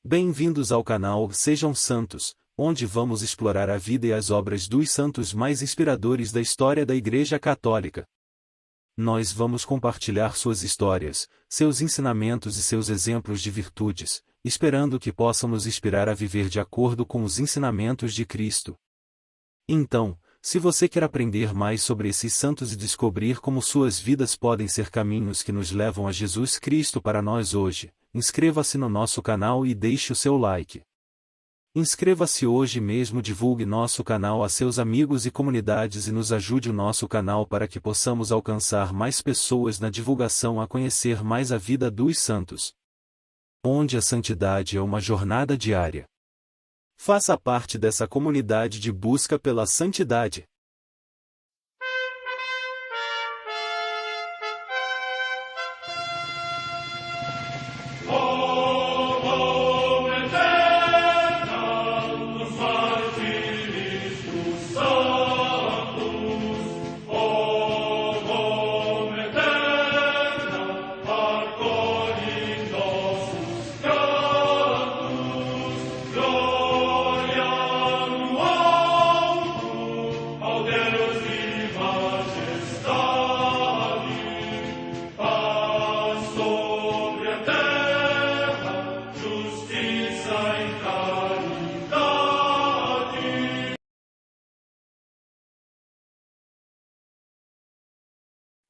Bem-vindos ao canal Sejam Santos, onde vamos explorar a vida e as obras dos santos mais inspiradores da história da Igreja Católica. Nós vamos compartilhar suas histórias, seus ensinamentos e seus exemplos de virtudes, esperando que possam nos inspirar a viver de acordo com os ensinamentos de Cristo. Então, se você quer aprender mais sobre esses santos e descobrir como suas vidas podem ser caminhos que nos levam a Jesus Cristo para nós hoje, inscreva-se no nosso canal e deixe o seu like. Inscreva-se hoje mesmo, divulgue nosso canal a seus amigos e comunidades e nos ajude o nosso canal para que possamos alcançar mais pessoas na divulgação a conhecer mais a vida dos santos. Onde a santidade é uma jornada diária. Faça parte dessa comunidade de busca pela santidade.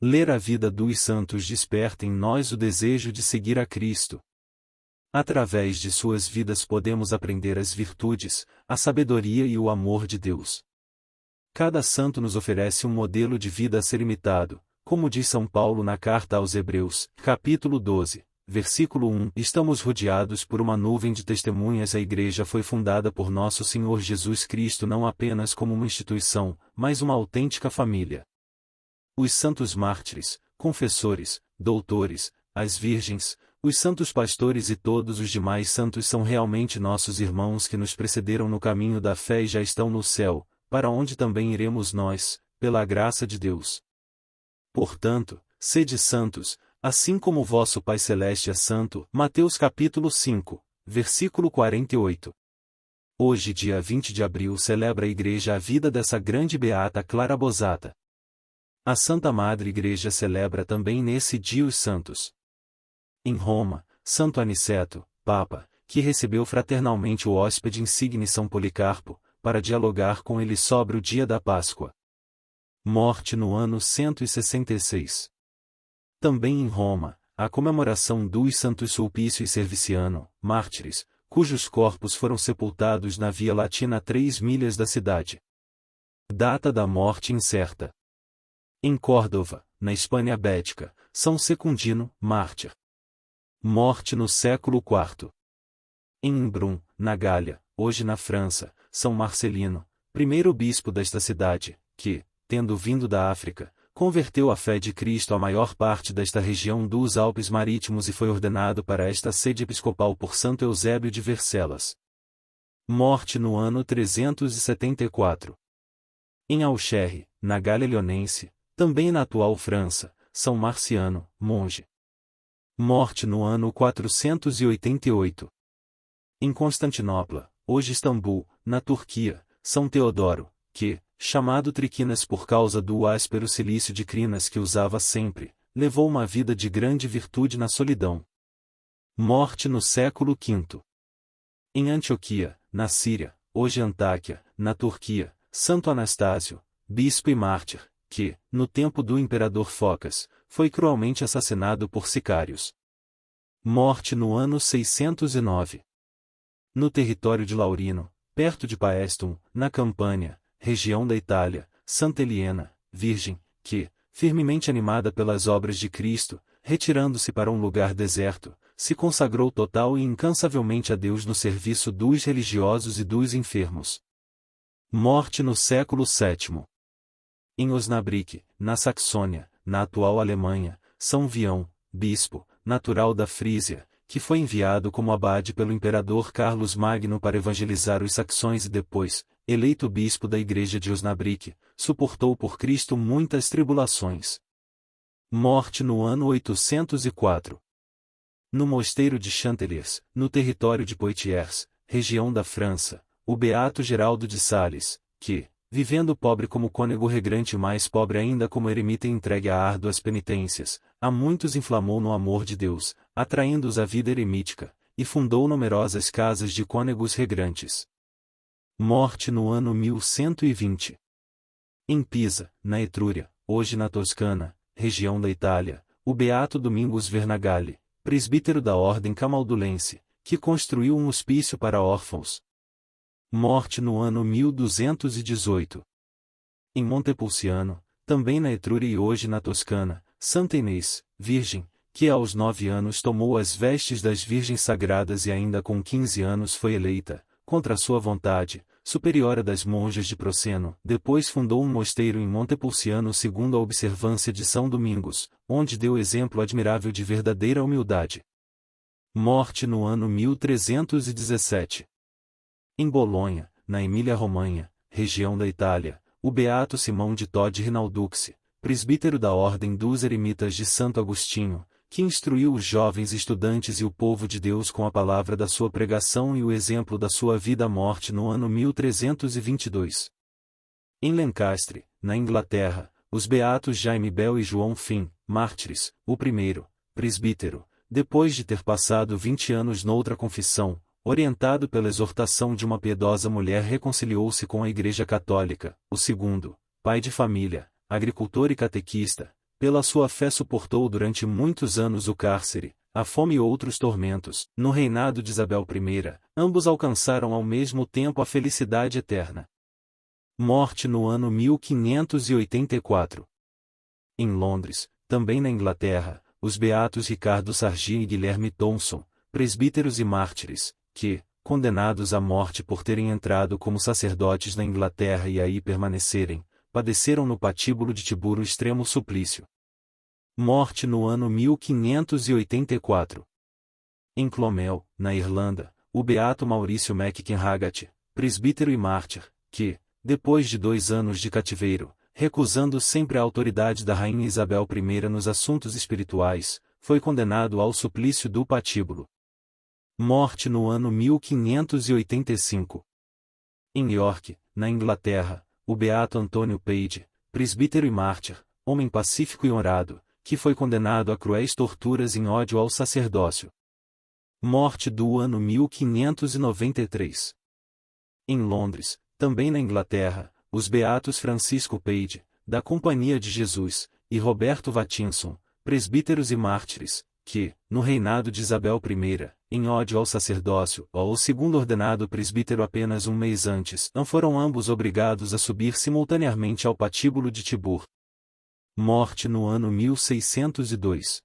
Ler a vida dos santos desperta em nós o desejo de seguir a Cristo. Através de suas vidas podemos aprender as virtudes, a sabedoria e o amor de Deus. Cada santo nos oferece um modelo de vida a ser imitado, como diz São Paulo na carta aos Hebreus, capítulo 12, versículo 1. Estamos rodeados por uma nuvem de testemunhas. A Igreja foi fundada por nosso Senhor Jesus Cristo não apenas como uma instituição, mas uma autêntica família. Os santos mártires, confessores, doutores, as virgens, os santos pastores e todos os demais santos são realmente nossos irmãos que nos precederam no caminho da fé e já estão no céu, para onde também iremos nós, pela graça de Deus. Portanto, sede santos, assim como o vosso Pai Celeste é santo. Mateus capítulo 5, versículo 48. Hoje, dia 20 de abril, celebra a Igreja a vida dessa grande beata Clara Bozzata. A Santa Madre Igreja celebra também nesse dia os santos. Em Roma, Santo Aniceto, Papa, que recebeu fraternalmente o hóspede insigne São Policarpo, para dialogar com ele sobre o dia da Páscoa. Morte no ano 166. Também em Roma, a comemoração dos santos Sulpício e Serviciano, mártires, cujos corpos foram sepultados na Via Latina a 3 milhas da cidade. Data da morte incerta. Em Córdoba, na Espanha Bética, São Secundino, mártir. Morte no século IV. Em Embrun, na Gália, hoje na França, São Marcelino, primeiro bispo desta cidade, que, tendo vindo da África, converteu à fé de Cristo a maior parte desta região dos Alpes Marítimos e foi ordenado para esta sede episcopal por Santo Eusébio de Vercelas. Morte no ano 374. Em Auxerre, na Gália Leonense, também na atual França, São Marciano, monge. Morte no ano 488. Em Constantinopla, hoje Istambul, na Turquia, São Teodoro, que, chamado Triquinas por causa do áspero cilício de crinas que usava sempre, levou uma vida de grande virtude na solidão. Morte no século V. Em Antioquia, na Síria, hoje Antáquia, na Turquia, Santo Anastásio, bispo e mártir, que, no tempo do imperador Focas, foi cruelmente assassinado por sicários. Morte no ano 609. No território de Laurino, perto de Paestum, na Campânia, região da Itália, Santa Helena, virgem, que, firmemente animada pelas obras de Cristo, retirando-se para um lugar deserto, se consagrou total e incansavelmente a Deus no serviço dos religiosos e dos enfermos. Morte no século VII. Em Osnabrück, na Saxônia, na atual Alemanha, São Vião, bispo, natural da Frísia, que foi enviado como abade pelo imperador Carlos Magno para evangelizar os saxões e depois, eleito bispo da Igreja de Osnabrück, suportou por Cristo muitas tribulações. Morte no ano 804. No mosteiro de Chantelliers, no território de Poitiers, região da França, o beato Geraldo de Sales, que, vivendo pobre como cônego regrante e mais pobre ainda como eremita entregue a árduas penitências, a muitos inflamou no amor de Deus, atraindo-os à vida eremítica, e fundou numerosas casas de cônegos regrantes. Morte no ano 1120. Em Pisa, na Etrúria, hoje na Toscana, região da Itália, o beato Domingos Vernagalli, presbítero da ordem camaldulense, que construiu um hospício para órfãos. Morte no ano 1218. Em Montepulciano, também na Etrúria e hoje na Toscana, Santa Inês, virgem, que aos 9 anos tomou as vestes das virgens sagradas e ainda com 15 anos foi eleita, contra sua vontade, superiora das monjas de Proceno. Depois fundou um mosteiro em Montepulciano segundo a observância de São Domingos, onde deu exemplo admirável de verdadeira humildade. Morte no ano 1317. Em Bolonha, na Emília-Romanha, região da Itália, o beato Simão de Todi Rinalducci, presbítero da Ordem dos Eremitas de Santo Agostinho, que instruiu os jovens estudantes e o povo de Deus com a palavra da sua pregação e o exemplo da sua vida. Morte no ano 1322. Em Lencastre, na Inglaterra, os beatos Jaime Bell e João Finn, mártires, o primeiro, presbítero, depois de ter passado 20 anos noutra confissão, orientado pela exortação de uma piedosa mulher, reconciliou-se com a Igreja Católica. O segundo, pai de família, agricultor e catequista, pela sua fé suportou durante muitos anos o cárcere, a fome e outros tormentos. No reinado de Isabel I, ambos alcançaram ao mesmo tempo a felicidade eterna. Morte no ano 1584. Em Londres, também na Inglaterra, os beatos Ricardo Sargent e Guilherme Thompson, presbíteros e mártires, que, condenados à morte por terem entrado como sacerdotes na Inglaterra e aí permanecerem, padeceram no patíbulo de Tiburo extremo suplício. Morte no ano 1584. Em Clonmel, na Irlanda, o beato Maurício MacKenhagat, presbítero e mártir, que, depois de 2 anos de cativeiro, recusando sempre a autoridade da rainha Isabel I nos assuntos espirituais, foi condenado ao suplício do patíbulo. Morte no ano 1585. Em York, na Inglaterra, o beato Antônio Page, presbítero e mártir, homem pacífico e honrado, que foi condenado a cruéis torturas em ódio ao sacerdócio. Morte do ano 1593. Em Londres, também na Inglaterra, os beatos Francisco Page, da Companhia de Jesus, e Roberto Wattinson, presbíteros e mártires, que, no reinado de Isabel I, em ódio ao sacerdócio, o segundo ordenado presbítero apenas um mês antes, não foram ambos obrigados a subir simultaneamente ao patíbulo de Tibur. Morte no ano 1602.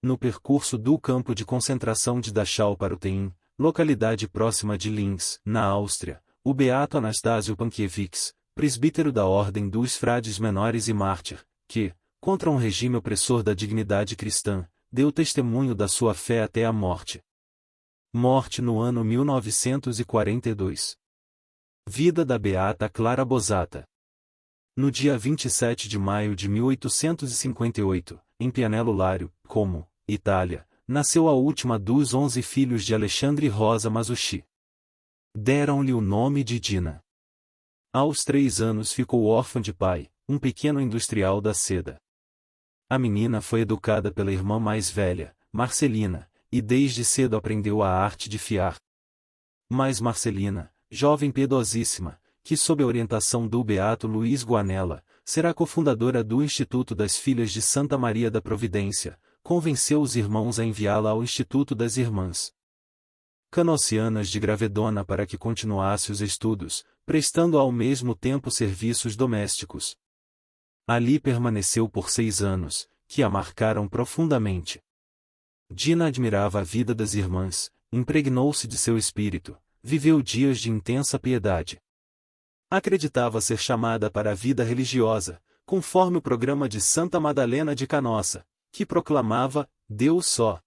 No percurso do campo de concentração de Dachau para o Tein, localidade próxima de Linz, na Áustria, o beato Anastásio Pankiewicz, presbítero da Ordem dos Frades Menores e mártir, que, contra um regime opressor da dignidade cristã, deu testemunho da sua fé até a morte. Morte no ano 1942. Vida da beata Clara Bozzata. No dia 27 de maio de 1858, em Pianello Lario, Como, Itália, nasceu a última dos 11 filhos de Alexandre Rosa Masucci. Deram-lhe o nome de Dina. Aos 3 anos ficou órfã de pai, um pequeno industrial da seda. A menina foi educada pela irmã mais velha, Marcelina, e desde cedo aprendeu a arte de fiar. Mas Marcelina, jovem piedosíssima, que sob a orientação do beato Luiz Guanella, será cofundadora do Instituto das Filhas de Santa Maria da Providência, convenceu os irmãos a enviá-la ao Instituto das Irmãs Canossianas de Gravedona para que continuasse os estudos, prestando ao mesmo tempo serviços domésticos. Ali permaneceu por 6 anos, que a marcaram profundamente. Dina admirava a vida das irmãs, impregnou-se de seu espírito, viveu dias de intensa piedade. Acreditava ser chamada para a vida religiosa, conforme o programa de Santa Madalena de Canossa, que proclamava Deus só.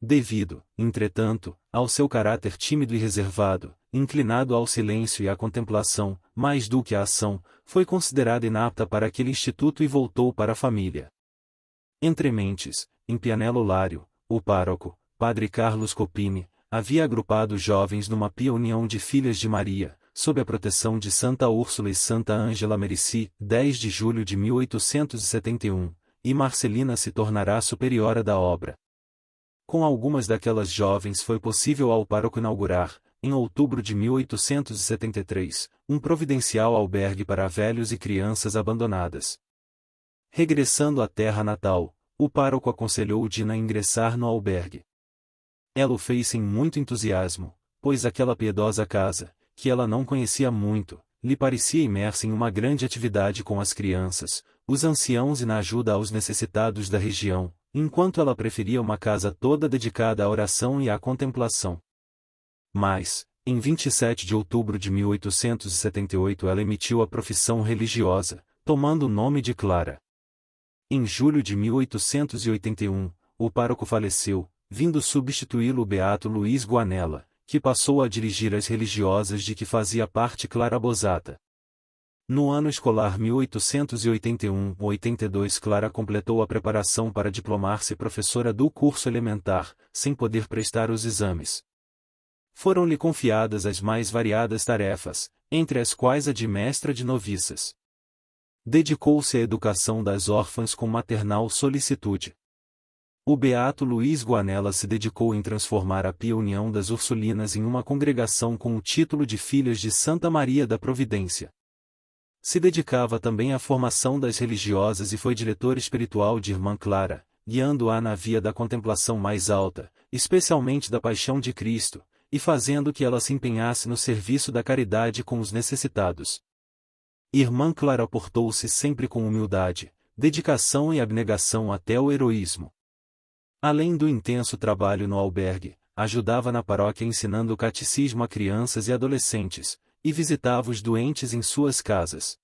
Devido, entretanto, ao seu caráter tímido e reservado, inclinado ao silêncio e à contemplação, mais do que à ação, foi considerada inapta para aquele instituto e voltou para a família. Entre mentes, em Pianello Lario, o pároco, Padre Carlos Copini, havia agrupado os jovens numa pia união de Filhas de Maria, sob a proteção de Santa Úrsula e Santa Ângela Merici, 10 de julho de 1871, e Marcelina se tornará superiora da obra. Com algumas daquelas jovens foi possível ao pároco inaugurar, em outubro de 1873, um providencial albergue para velhos e crianças abandonadas. Regressando à terra natal, o pároco aconselhou Dina a ingressar no albergue. Ela o fez sem muito entusiasmo, pois aquela piedosa casa, que ela não conhecia muito, lhe parecia imersa em uma grande atividade com as crianças, os anciãos e na ajuda aos necessitados da região, enquanto ela preferia uma casa toda dedicada à oração e à contemplação. Mas, em 27 de outubro de 1878 ela emitiu a profissão religiosa, tomando o nome de Clara. Em julho de 1881, o pároco faleceu, vindo substituí-lo o beato Luiz Guanella, que passou a dirigir as religiosas de que fazia parte Clara Bosata. No ano escolar 1881-82 Clara completou a preparação para diplomar-se professora do curso elementar, sem poder prestar os exames. Foram-lhe confiadas as mais variadas tarefas, entre as quais a de mestra de noviças. Dedicou-se à educação das órfãs com maternal solicitude. O beato Luiz Guanella se dedicou em transformar a Pia União das Ursulinas em uma congregação com o título de Filhas de Santa Maria da Providência. Se dedicava também à formação das religiosas e foi diretor espiritual de Irmã Clara, guiando-a na via da contemplação mais alta, especialmente da Paixão de Cristo, e fazendo que ela se empenhasse no serviço da caridade com os necessitados. Irmã Clara portou-se sempre com humildade, dedicação e abnegação até o heroísmo. Além do intenso trabalho no albergue, ajudava na paróquia ensinando o catecismo a crianças e adolescentes, e visitava os doentes em suas casas.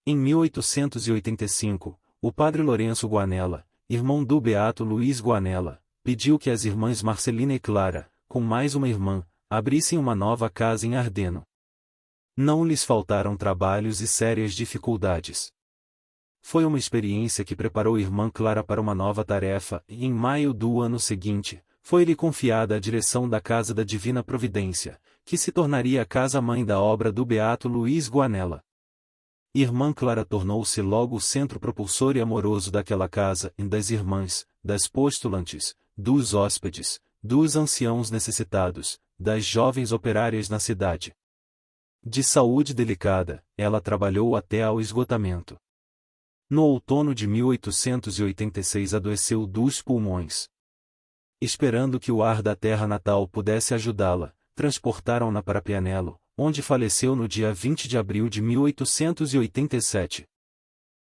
Em 1885, o padre Lourenço Guanella, irmão do beato Luiz Guanella, pediu que as irmãs Marcelina e Clara, com mais uma irmã, abrissem uma nova casa em Ardeno. Não lhes faltaram trabalhos e sérias dificuldades. Foi uma experiência que preparou Irmã Clara para uma nova tarefa, e em maio do ano seguinte, foi-lhe confiada a direção da Casa da Divina Providência, que se tornaria a casa-mãe da obra do beato Luiz Guanella. Irmã Clara tornou-se logo o centro propulsor e amoroso daquela casa e das irmãs, das postulantes, dos hóspedes, dos anciãos necessitados, das jovens operárias na cidade. De saúde delicada, ela trabalhou até ao esgotamento. No outono de 1886 adoeceu dos pulmões. Esperando que o ar da terra natal pudesse ajudá-la, transportaram-na para Pianello, onde faleceu no dia 20 de abril de 1887.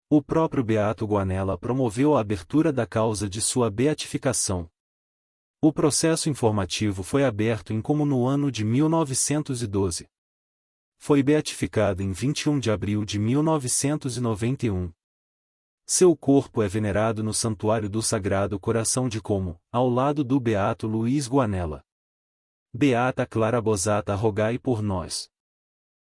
O próprio beato Guanella promoveu a abertura da causa de sua beatificação. O processo informativo foi aberto em como no ano de 1912. Foi beatificada em 21 de abril de 1991. Seu corpo é venerado no Santuário do Sagrado Coração de Como, ao lado do beato Luiz Guanella. Beata Clara Bosata, rogai por nós.